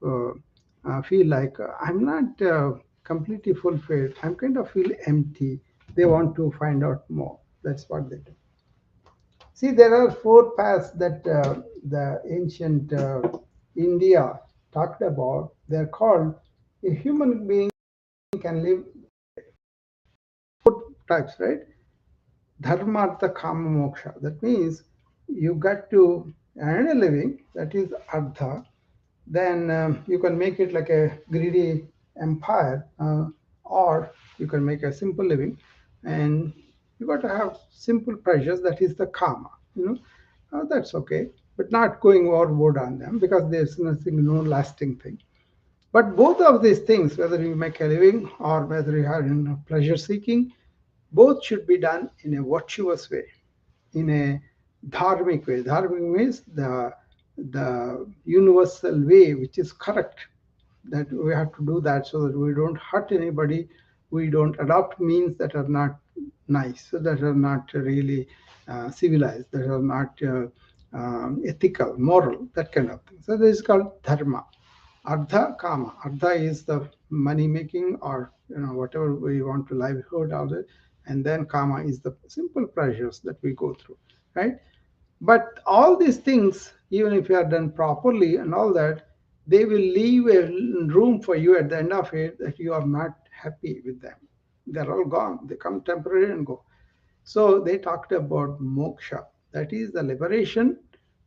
feel like I'm not completely fulfilled. I'm kind of feel empty. They want to find out more. That's what they do. See, there are four paths that the ancient India talked about. They're called, a human being can live types, right? Dharma, artha, kama, moksha. That means you got to earn a living, that is artha. Then you can make it like a greedy empire, or you can make a simple living, and you got to have simple pleasures, that is the karma. That's okay, but not going overboard on them, because there's nothing, no lasting thing. But both of these things, whether you make a living or whether you are in pleasure seeking, both should be done in a virtuous way, in a dharmic way. Dharmic means the universal way, which is correct. That we have to do that so that we don't hurt anybody. We don't adopt means that are not nice, so that are not really civilized, that are not ethical, moral, that kind of thing. So this is called dharma. Ardha kama. Ardha is the money making, or whatever we want to livelihood out of it, and then kama is the simple pleasures that we go through, right? But all these things, even if you are done properly and all that, they will leave a room for you at the end of it that you are not happy with them. They're all gone. They come temporary and go. So they talked about moksha. That is the liberation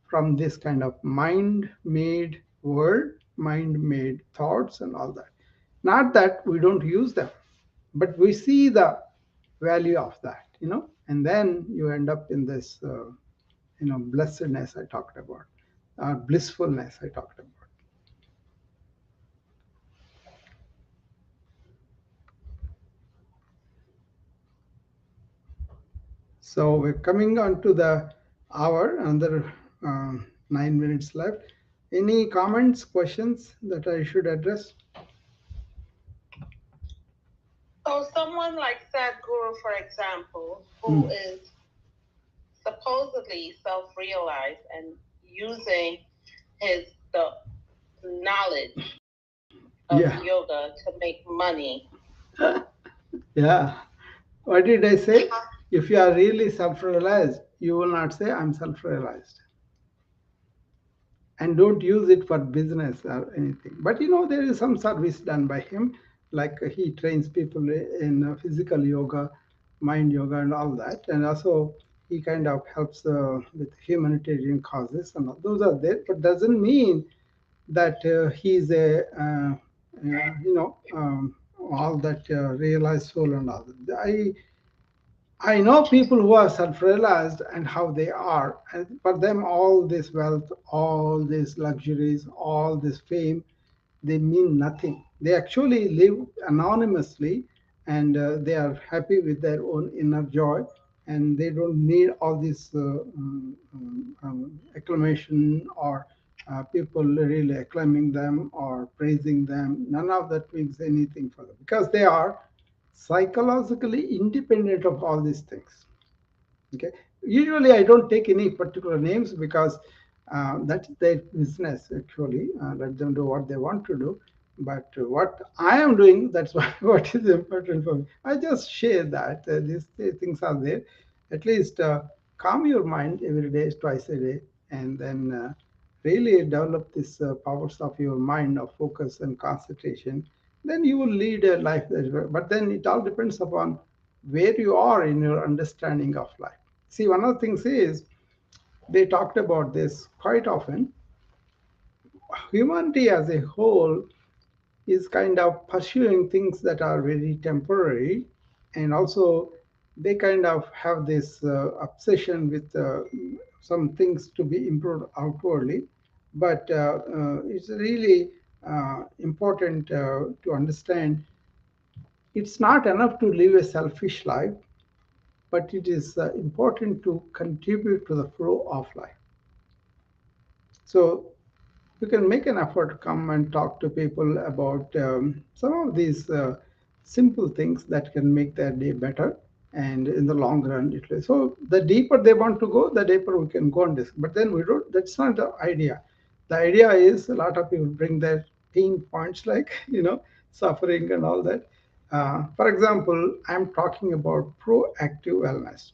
from this kind of mind made world, mind made thoughts, and all that. Not that we don't use them, but we see the value of that. And then you end up in this, blessedness I talked about, or blissfulness I talked about. So we're coming on to the hour, another 9 minutes left. Any comments, questions that I should address? So someone like Sadhguru, for example, who Mm. is supposedly self-realized and using his the knowledge of Yeah, yoga to make money. yeah. What did I say? If you are really self realized, you will not say, I'm self realized. And don't use it for business or anything. But there is some service done by him, like he trains people in physical yoga, mind yoga, and all that. And also, he kind of helps with humanitarian causes, and all. Those are there, but doesn't mean that he's a all that realized soul and all. I know people who are self-realized and how they are, and for them, all this wealth, all these luxuries, all this fame, they mean nothing. They actually live anonymously, and they are happy with their own inner joy. and they don't need all this acclamation or people really acclaiming them or praising them. None of that means anything for them because they are psychologically independent of all these things. Okay. Usually, I don't take any particular names because that's their business. Actually, let them do what they want to do. But what I am doing, that's what is important for me. I just share that these things are there. At least calm your mind every day, twice a day, and then really develop this powers of your mind of focus and concentration. Then you will lead a life that is. But then it all depends upon where you are in your understanding of life. See, one of the things is they talked about this quite often. Humanity as a whole is kind of pursuing things that are very temporary, and also they kind of have this obsession with some things to be improved outwardly. But it's really important to understand it's not enough to live a selfish life, but it is important to contribute to the flow of life. So you can make an effort to come and talk to people about some of these simple things that can make their day better. And in the long run, it will. So the deeper they want to go, the deeper we can go on this. But then we don't. That's not the idea. The idea is a lot of people bring their pain points like suffering and all that. For example, I'm talking about proactive wellness.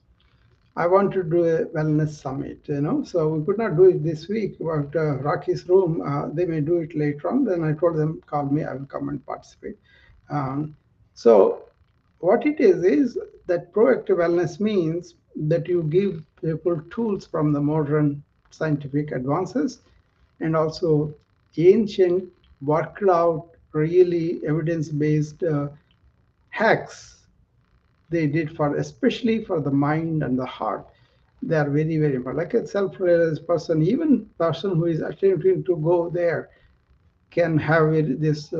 I want to do a wellness summit, so we could not do it this week. But Rocky's room, they may do it later on. Then I told them, call me, I will come and participate. Um, so, what it is that proactive wellness means that you give people tools from the modern scientific advances and also ancient, worked out, really evidence based hacks they did for especially for the mind and the heart. They are very very important, like a self-realized person, even person who is attempting to go there can have this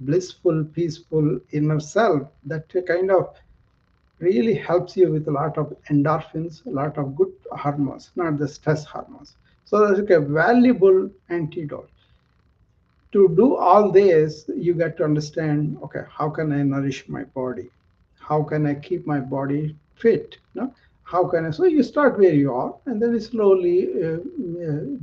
blissful peaceful inner self that kind of really helps you with a lot of endorphins, a lot of good hormones, not the stress hormones. So that's like a valuable antidote. To do all this, you get to understand, okay, how can I nourish my body? How can I keep my body fit? How can I? So you start where you are, and then you slowly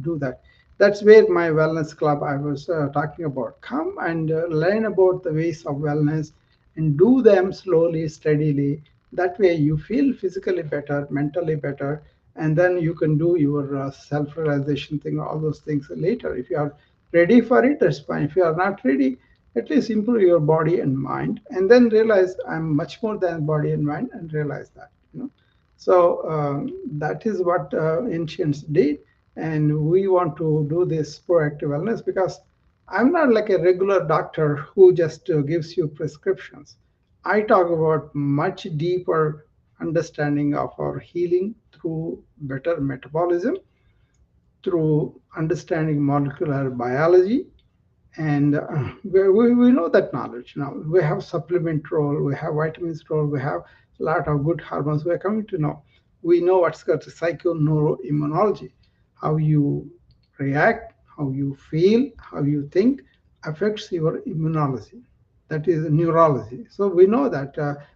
do that. That's where my wellness club I was talking about. Come and learn about the ways of wellness and do them slowly, steadily. That way you feel physically better, mentally better, and then you can do your self-realization thing, all those things later. If you are ready for it, that's fine. If you are not ready, at least improve your body and mind, and then realize I'm much more than body and mind, and realize that. So that is what ancients did, and we want to do this proactive wellness because I'm not like a regular doctor who just gives you prescriptions. I talk about much deeper understanding of our healing through better metabolism, through understanding molecular biology, and we know that knowledge now. We have supplement role, we have vitamins role, we have a lot of good hormones we're coming to know. We know what's called psychoneuroimmunology. How you react, how you feel, how you think affects your immunology. That is neurology. So we know that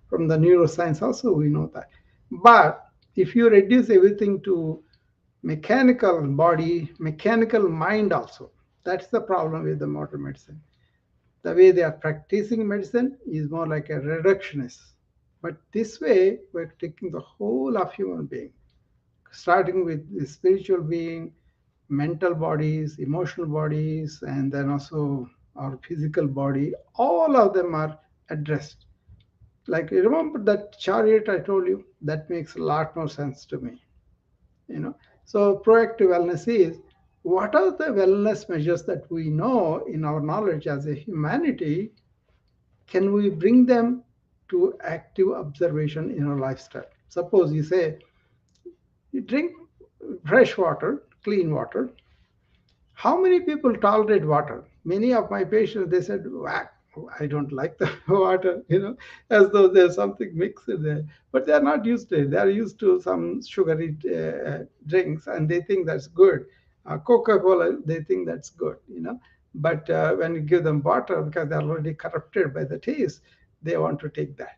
from the neuroscience also we know that. But if you reduce everything to mechanical body, mechanical mind also. That's the problem with the modern medicine. The way they are practicing medicine is more like a reductionist. But this way, we're taking the whole of human being, starting with the spiritual being, mental bodies, emotional bodies, and then also our physical body. All of them are addressed. Like you remember that chariot I told you? That makes a lot more sense to me. you know so proactive wellness is what are the wellness measures that we know in our knowledge as a humanity, can we bring them to active observation in our lifestyle? Suppose you say you drink fresh water, clean water. How many people tolerate water? Many of my patients, they said, whack. I don't like the water, as though there's something mixed in there. But they're not used to it. They're used to some sugary drinks, and they think that's good. Coca-Cola, they think that's good. But when you give them water, because they're already corrupted by the taste, they want to take that.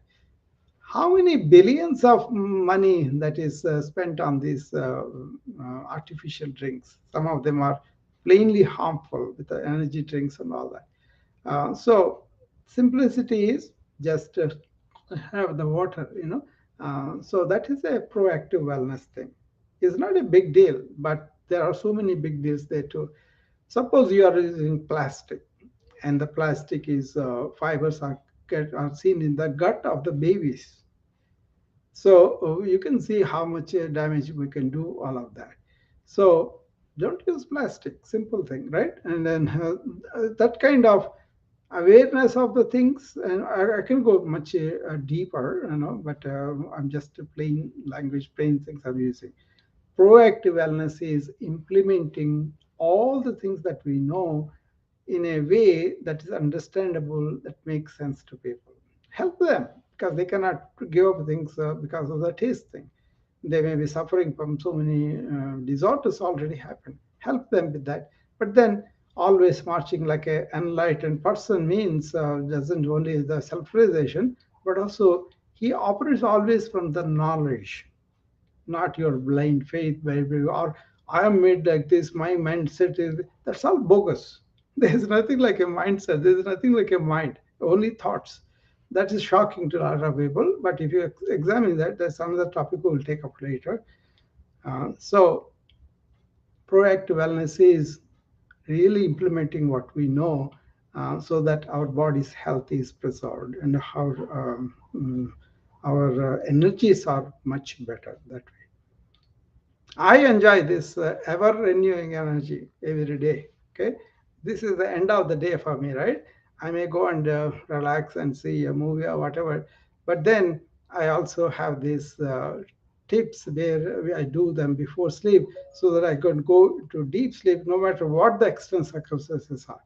How many billions of money that is spent on these artificial drinks? Some of them are plainly harmful with the energy drinks and all that. So simplicity is just have the water. So that is a proactive wellness thing. It's not a big deal, but there are so many big deals there too. Suppose you are using plastic, and the plastic is fibers are seen in the gut of the babies. So you can see how much damage we can do all of that. So don't use plastic, simple thing, right? And then that kind of awareness of the things, and I can go much deeper, but I'm just a plain language, plain things I'm using. Proactive wellness is implementing all the things that we know in a way that is understandable, that makes sense to people. Help them, because they cannot give up things because of the taste thing. They may be suffering from so many disorders already happened. Help them with that. But then always marching like an enlightened person means doesn't only the self-realization, but also he operates always from the knowledge, not your blind faith, where or I am made like this, my mindset is, that's all bogus. There's nothing like a mindset, there's nothing like a mind, only thoughts. That is shocking to a lot of people, but if you examine that, that's another topic we'll take up later. So proactive wellness is really implementing what we know, so that our body's health is preserved, and our energies are much better that way. I enjoy this ever renewing energy every day. Okay, this is the end of the day for me, right? I may go and relax and see a movie or whatever, but then I also have these tips where I do them before sleep, so that I can go to deep sleep no matter what the external circumstances are.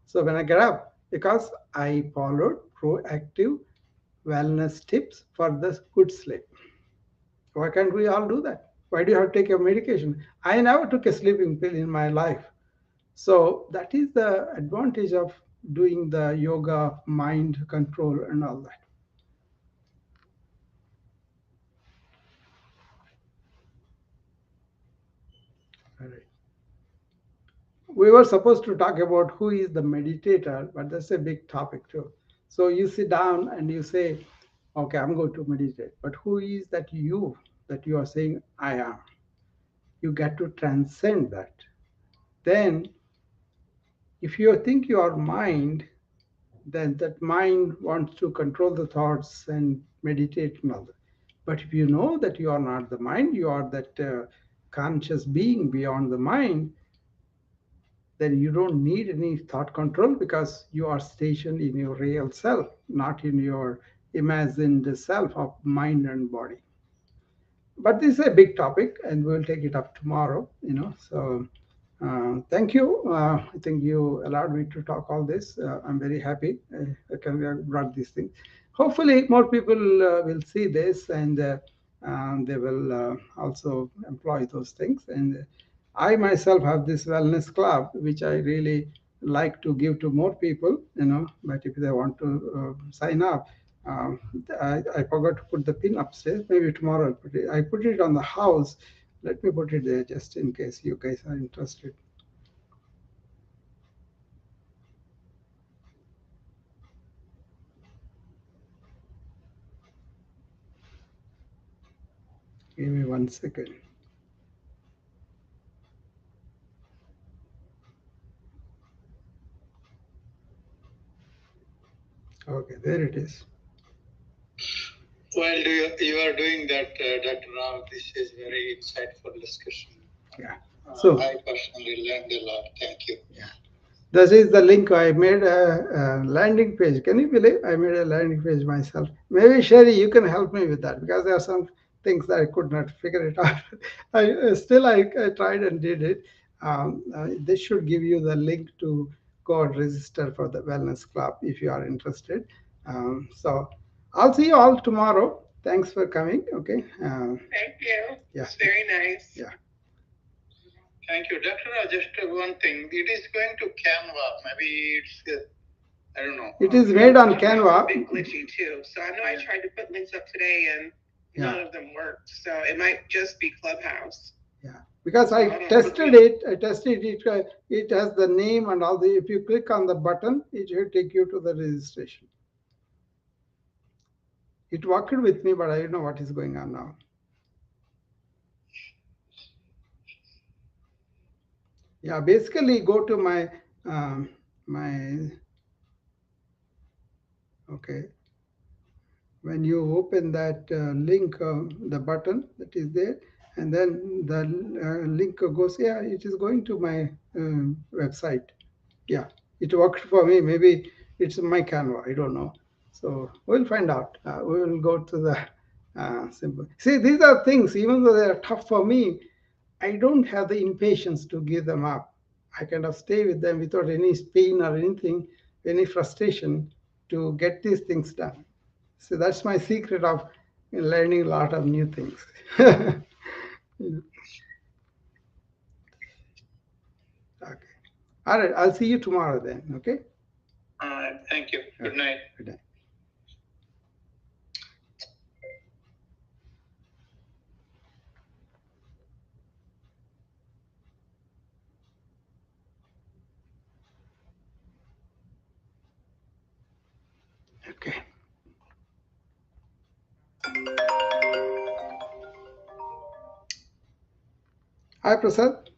So when I get up, because I followed proactive wellness tips for the good sleep. Why can't we all do that? Why do you have to take your medication? I never took a sleeping pill in my life. So that is the advantage of doing the yoga, mind control, and all that. All right. We were supposed to talk about who is the meditator, but that's a big topic too. So you sit down and you say, okay, I'm going to meditate. But who is that you are saying I am? You get to transcend that. Then, if you think you are mind, then that mind wants to control the thoughts and meditate and all that. But if you know that you are not the mind, you are that conscious being beyond the mind, then you don't need any thought control, because you are stationed in your real self, not in your imagined self of mind and body. But this is a big topic, and we'll take it up tomorrow. So thank you. I think you allowed me to talk all this. I'm very happy I can brought these things. Hopefully more people will see this, and they will also employ those things. And I myself have this wellness club, which I really like to give to more people. But if they want to sign up, um, I forgot to put the pin upstairs. Maybe tomorrow I'll put it. I put it on the house. Let me put it there just in case you guys are interested. Give me 1 second. Okay, there it is. While you are doing that, Dr. Rao, this is very insightful discussion. Yeah. So I personally learned a lot. Thank you. yeah, this is the link. I made a landing page. Can you believe I made a landing page myself? Maybe Sherry, you can help me with that, because there are some things that I could not figure it out. I tried and did it. This should give you the link to go and register for the wellness club if you are interested. So I'll see you all tomorrow. Thanks for coming. Okay. Thank you. Yeah. It's very nice. Yeah. Thank you. Dr. Rao, just one thing. It is going to Canva. Maybe it's, I don't know. It is made on It's a Canva. bit glitchy too. So I know I tried to put links up today and none of them worked. So it might just be Clubhouse. Yeah, because I tested it. It has the name and all the. If you click on the button, it will take you to the registration. It worked with me, but I don't know what is going on now. Yeah, basically go to my okay. When you open that link, the button that is there, and then the link goes. Yeah, it is going to my website. Yeah, it worked for me. Maybe it's my Canva. I don't know. So we'll find out. We will go to the simple. See, these are things. Even though they are tough for me, I don't have the impatience to give them up. I kind of stay with them without any pain or anything, any frustration to get these things done. So that's my secret of learning a lot of new things. Okay. All right. I'll see you tomorrow then. Okay. Thank you. Good night. Good night. Okay. Hi, Prasad.